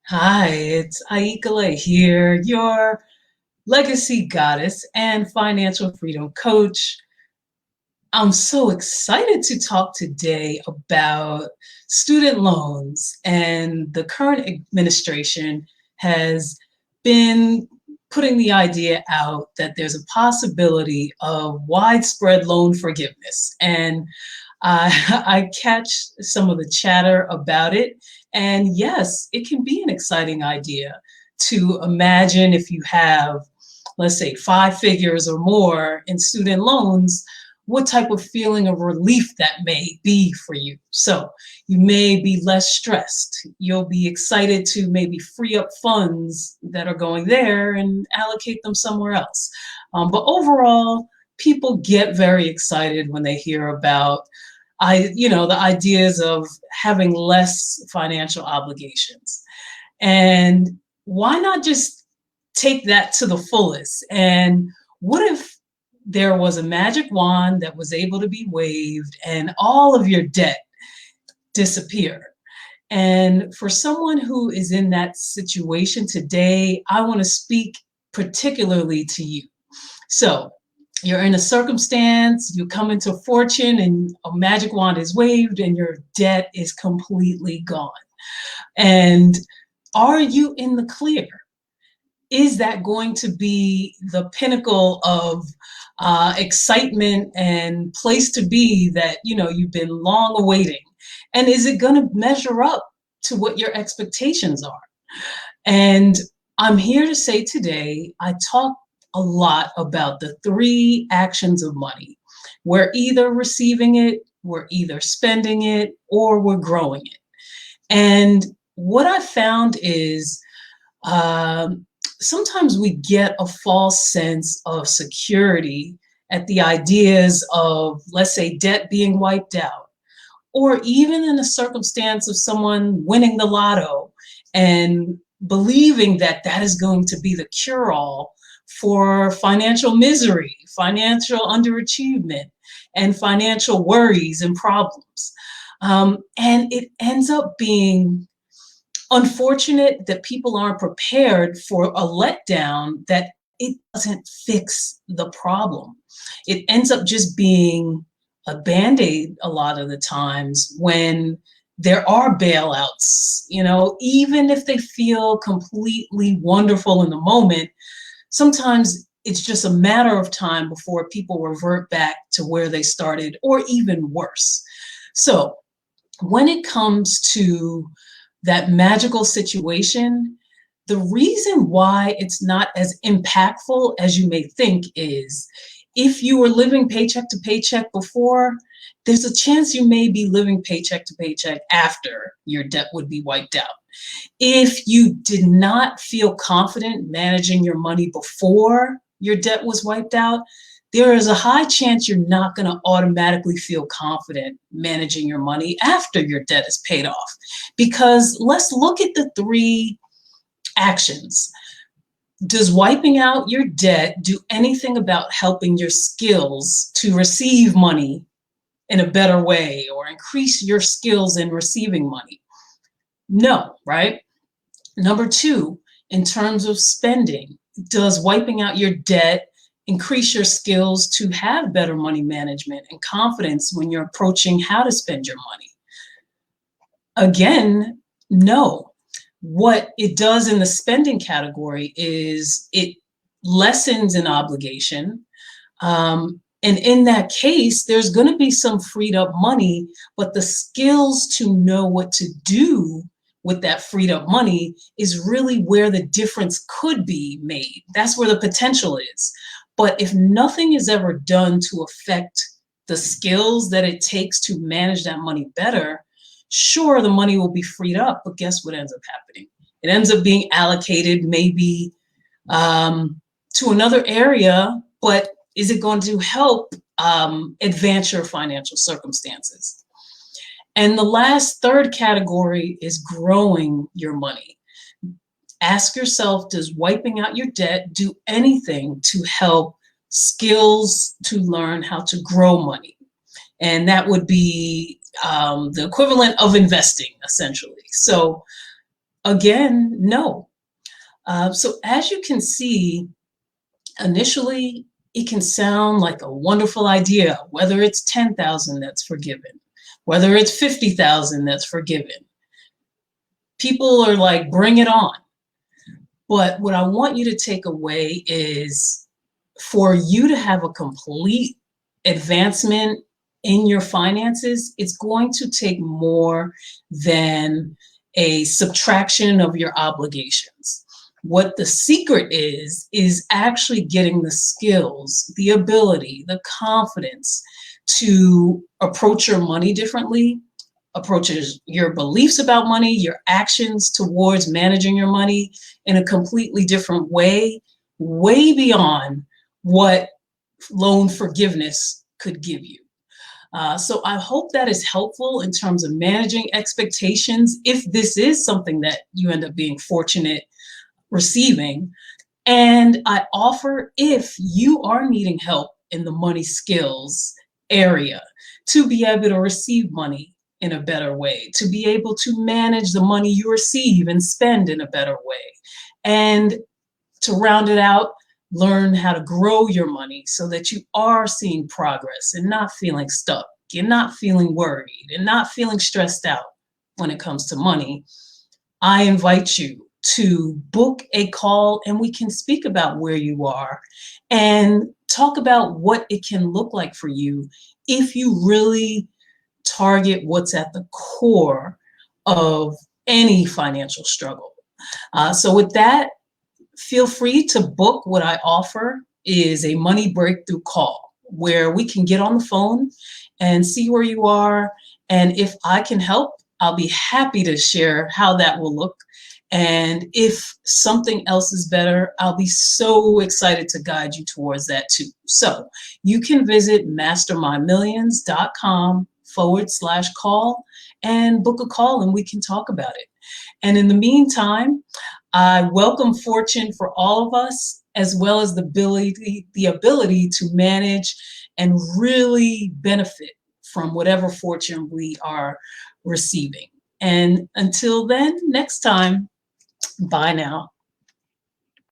Hi, it's Ayikaile here, your legacy goddess and financial freedom coach. I'm so excited to talk today about student loans, and the current administration has been putting the idea out that there's a possibility of widespread loan forgiveness. And I catch some of the chatter about it. And yes, it can be an exciting idea to imagine if you have, let's say, five figures or more in student loans, what type of feeling of relief that may be for you. So you may be less stressed. You'll be excited to maybe free up funds that are going there and allocate them somewhere else. But overall, people get very excited when they hear about the ideas of having less financial obligations. And why not just take that to the fullest? And what if there was a magic wand that was able to be waved and all of your debt disappeared? And for someone who is in that situation today, I want to speak particularly to you. So you're in a circumstance, you come into fortune, and a magic wand is waved, and your debt is completely gone. And are you in the clear? Is that going to be the pinnacle of excitement and place to be that you've been long awaiting? And is it going to measure up to what your expectations are? And I'm here to say today, I talk a lot about the three actions of money. We're either receiving it, we're either spending it, or we're growing it. And what I found is sometimes we get a false sense of security at the ideas of, let's say, debt being wiped out, or even in a circumstance of someone winning the lotto and believing that that is going to be the cure-all for financial misery, financial underachievement, and financial worries and problems. And it ends up being unfortunate that people aren't prepared for a letdown, that it doesn't fix the problem. It ends up just being a band-aid a lot of the times when there are bailouts, even if they feel completely wonderful in the moment. Sometimes it's just a matter of time before people revert back to where they started, or even worse. So when it comes to that magical situation, the reason why it's not as impactful as you may think is, if you were living paycheck to paycheck before, there's a chance you may be living paycheck to paycheck after your debt would be wiped out. If you did not feel confident managing your money before your debt was wiped out, there is a high chance you're not going to automatically feel confident managing your money after your debt is paid off. Because let's look at the three actions. Does wiping out your debt do anything about helping your skills to receive money in a better way, or increase your skills in receiving money? No, right? Number two, in terms of spending, does wiping out your debt increase your skills to have better money management and confidence when you're approaching how to spend your money? Again, no. What it does in the spending category is it lessens an obligation. And in that case, there's going to be some freed up money, but the skills to know what to do with that freed up money is really where the difference could be made. That's where the potential is. But if nothing is ever done to affect the skills that it takes to manage that money better, sure, the money will be freed up, but guess what ends up happening? It ends up being allocated maybe to another area, but is it going to help advance your financial circumstances? And the last third category is growing your money. Ask yourself, does wiping out your debt do anything to help skills to learn how to grow money? And that would be the equivalent of investing, essentially. So Again, no. So as you can see, initially, it can sound like a wonderful idea, whether it's 10,000 that's forgiven, whether it's 50,000 that's forgiven. People are like, bring it on. But what I want you to take away is for you to have a complete advancement in your finances, it's going to take more than a subtraction of your obligations. What the secret is actually getting the skills, the ability, the confidence to approach your money differently, approaches your beliefs about money, your actions towards managing your money in a completely different way, way beyond what loan forgiveness could give you. So I hope that is helpful in terms of managing expectations, if this is something that you end up being fortunate receiving. And I offer, if you are needing help in the money skills area, to be able to receive money in a better way, to be able to manage the money you receive and spend in a better way. And to round it out, learn how to grow your money so that you are seeing progress and not feeling stuck. You're not feeling worried and not feeling stressed out when it comes to money. I invite you to book a call and we can speak about where you are and talk about what it can look like for you if you really target what's at the core of any financial struggle. So with that, feel free to book. What I offer is a money breakthrough call where we can get on the phone and see where you are. And if I can help, I'll be happy to share how that will look. And if something else is better, I'll be so excited to guide you towards that too. So you can visit mastermyMillions.com/call and book a call and we can talk about it. And in the meantime, I welcome fortune for all of us, as well as the ability to manage and really benefit from whatever fortune we are receiving. And until then, next time, bye now.